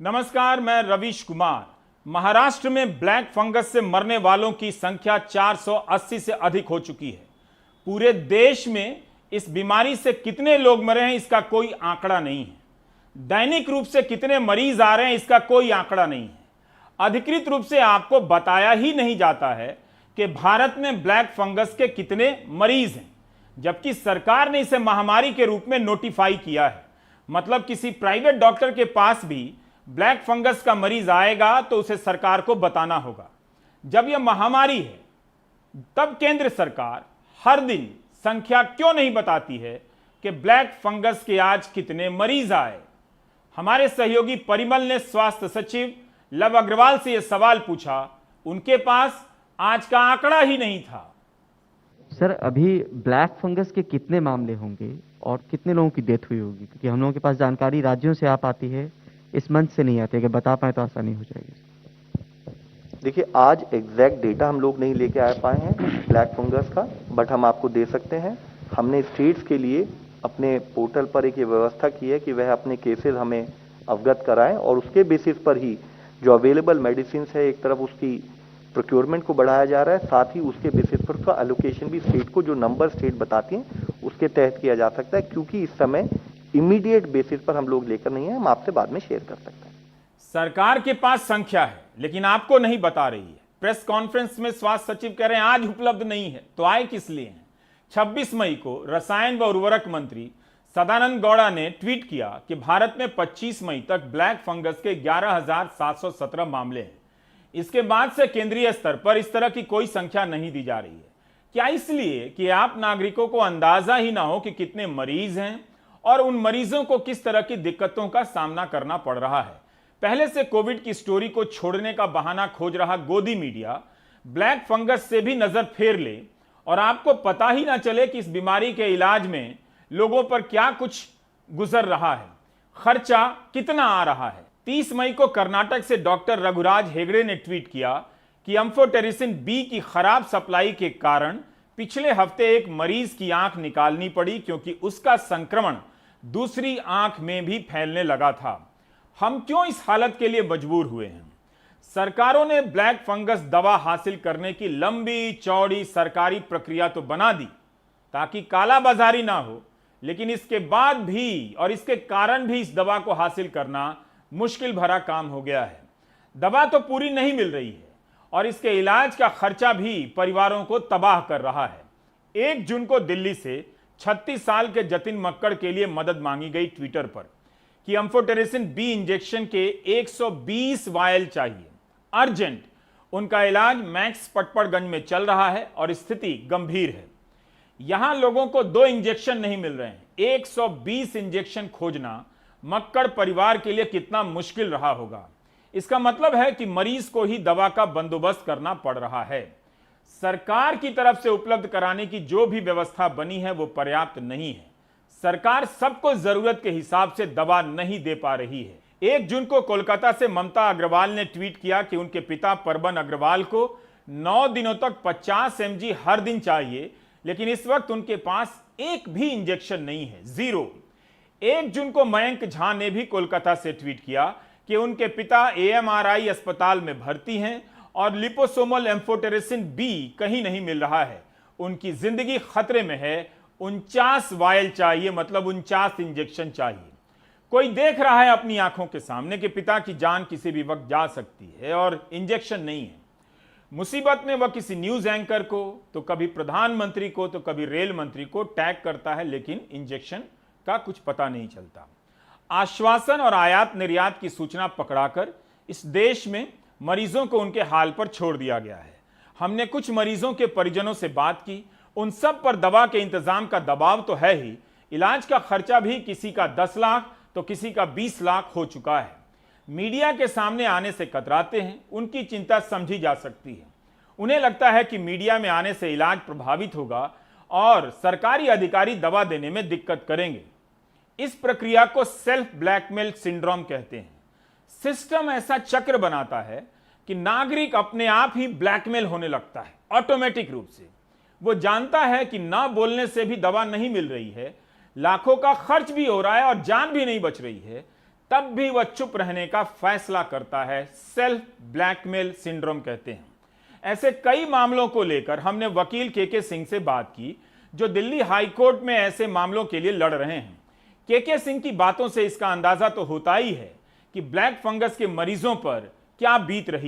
नमस्कार, मैं रवीश कुमार। महाराष्ट्र में ब्लैक फंगस से मरने वालों की संख्या 480 से अधिक हो चुकी है। पूरे देश में इस बीमारी से कितने लोग मरे हैं इसका कोई आंकड़ा नहीं है। दैनिक रूप से कितने मरीज आ रहे हैं इसका कोई आंकड़ा नहीं है। अधिकृत रूप से आपको बताया ही नहीं जाता है कि भारत में ब्लैक फंगस के कितने मरीज हैं, जबकि सरकार ने इसे महामारी के रूप में नोटिफाई किया है। मतलब किसी प्राइवेट डॉक्टर के पास भी ब्लैक फंगस का मरीज आएगा तो उसे सरकार को बताना होगा। जब यह महामारी है तब केंद्र सरकार हर दिन संख्या क्यों नहीं बताती है कि ब्लैक फंगस के आज कितने मरीज आए। हमारे सहयोगी परिमल ने स्वास्थ्य सचिव लव अग्रवाल से यह सवाल पूछा। उनके पास आज का आंकड़ा ही नहीं था। सर, अभी ब्लैक फंगस के कितने मामले होंगे और कितने लोगों की डेथ हुई होगी? क्योंकि हम लोगों के पास जानकारी राज्यों से आ पाती है, इस मंच से नहीं आती है। अगर बता पाए तो आसानी हो जाएगी। देखिए, आज एग्जैक्ट डेटा हम लोग नहीं लेके आ पाए हैं ब्लैक फंगस का, बट हम आपको दे सकते हैं। हमने स्टेट्स के लिए अपने पोर्टल पर एक ये व्यवस्था की है कि वह अपने केसेस हमें अवगत कराएं और उसके बेसिस पर ही जो अवेलेबल मेडिसिन है, एक तरफ उसकी प्रोक्योरमेंट को बढ़ाया जा रहा है, साथ ही उसके बेसिस पर उसका एलोकेशन भी स्टेट को जो नंबर स्टेट बताती हैं उसके तहत किया जा सकता है। क्योंकि इस समय इमीडिएट बेसिस पर हम लोग लेकर नहीं है, हम आपसे बाद में शेयर कर सकते हैं। सरकार के पास संख्या है लेकिन आपको नहीं बता रही है। प्रेस कॉन्फ्रेंस में स्वास्थ्य सचिव कह रहे हैं आज उपलब्ध नहीं है, तो आए किस लिए हैं। 26 मई को रसायन व उर्वरक मंत्री सदानंद गौड़ा ने ट्वीट किया कि भारत में 25 मई तक ब्लैक फंगस के 11,717 मामले हैं। इसके बाद से केंद्रीय स्तर पर इस तरह की कोई संख्या नहीं दी जा रही है। क्या इसलिए कि आप नागरिकों को अंदाजा ही ना हो कि कितने मरीज हैं और उन मरीजों को किस तरह की दिक्कतों का सामना करना पड़ रहा है। पहले से कोविड की स्टोरी को छोड़ने का बहाना खोज रहा गोदी मीडिया ब्लैक फंगस से भी नजर फेर ले और आपको पता ही ना चले कि इस बीमारी के इलाज में लोगों पर क्या कुछ गुजर रहा है, खर्चा कितना आ रहा है। 30 मई को कर्नाटक से डॉक्टर रघुराज हेगड़े ने ट्वीट किया कि एम्फोटेरिसिन बी की खराब सप्लाई के कारण पिछले हफ्ते एक मरीज की आंख निकालनी पड़ी क्योंकि उसका संक्रमण दूसरी आंख में भी फैलने लगा था। हम क्यों इस हालत के लिए मजबूर हुए हैं? सरकारों ने ब्लैक फंगस दवा हासिल करने की लंबी चौड़ी सरकारी प्रक्रिया तो बना दी ताकि कालाबाजारी ना हो, लेकिन इसके बाद भी और इसके कारण भी इस दवा को हासिल करना मुश्किल भरा काम हो गया है। दवा तो पूरी नहीं मिल रही है और इसके इलाज का खर्चा भी परिवारों को तबाह कर रहा है। 1 जून को दिल्ली से 36 साल के जतिन मक्कड़ के लिए मदद मांगी गई ट्विटर पर कि एम्फोटेरिसिन बी इंजेक्शन के 120 वायल चाहिए, अर्जेंट। उनका इलाज मैक्स पटपड़गंज में चल रहा है और स्थिति गंभीर है। यहां लोगों को 2 इंजेक्शन नहीं मिल रहे हैं। 120 इंजेक्शन खोजना मक्कड़ परिवार के लिए कितना मुश्किल रहा होगा। इसका मतलब है कि मरीज को ही दवा का बंदोबस्त करना पड़ रहा है। सरकार की तरफ से उपलब्ध कराने की जो भी व्यवस्था बनी है वो पर्याप्त नहीं है। सरकार सबको जरूरत के हिसाब से दवा नहीं दे पा रही है। 1 जून को कोलकाता से ममता अग्रवाल ने ट्वीट किया कि उनके पिता परबन अग्रवाल को 9 दिनों तक 50 mg हर दिन चाहिए, लेकिन इस वक्त उनके पास एक भी इंजेक्शन नहीं है, 0। 1 जून को मयंक झा ने भी कोलकाता से ट्वीट किया कि उनके पिता AMRI अस्पताल में भर्ती हैं और लिपोसोमल एम्फोटेरिसिन बी कहीं नहीं मिल रहा है। उनकी जिंदगी खतरे में है। 49 वायल चाहिए, मतलब 49 इंजेक्शन चाहिए। कोई देख रहा है अपनी आंखों के सामने कि पिता की जान किसी भी वक्त जा सकती है और इंजेक्शन नहीं है। मुसीबत में वह किसी न्यूज एंकर को, तो कभी प्रधानमंत्री को, तो कभी रेल मंत्री को टैग करता है, लेकिन इंजेक्शन का कुछ पता नहीं चलता। आश्वासन और आयात निर्यात की सूचना पकड़ाकर इस देश में मरीजों को उनके हाल पर छोड़ दिया गया है। हमने कुछ मरीजों के परिजनों से बात की। उन सब पर दवा के इंतजाम का दबाव तो है ही, इलाज का खर्चा भी किसी का 10 लाख तो किसी का 20 लाख हो चुका है। मीडिया के सामने आने से कतराते हैं। उनकी चिंता समझी जा सकती है। उन्हें लगता है कि मीडिया में आने से इलाज प्रभावित होगा और सरकारी अधिकारी दवा देने में दिक्कत करेंगे। इस प्रक्रिया को सेल्फ ब्लैकमेल सिंड्रोम कहते हैं। सिस्टम ऐसा चक्र बनाता है कि नागरिक अपने आप ही ब्लैकमेल होने लगता है ऑटोमेटिक रूप से। वो जानता है कि ना बोलने से भी दवा नहीं मिल रही है, लाखों का खर्च भी हो रहा है और जान भी नहीं बच रही है, तब भी वह चुप रहने का फैसला करता है। सेल्फ ब्लैकमेल सिंड्रोम कहते हैं। ऐसे कई मामलों को लेकर हमने वकील के सिंह से बात की, जो दिल्ली हाईकोर्ट में ऐसे मामलों के लिए लड़ रहे हैं। के सिंह की बातों से इसका अंदाजा तो होता ही है कि ब्लैक फंगस के मरीजों पर क्या बीत रही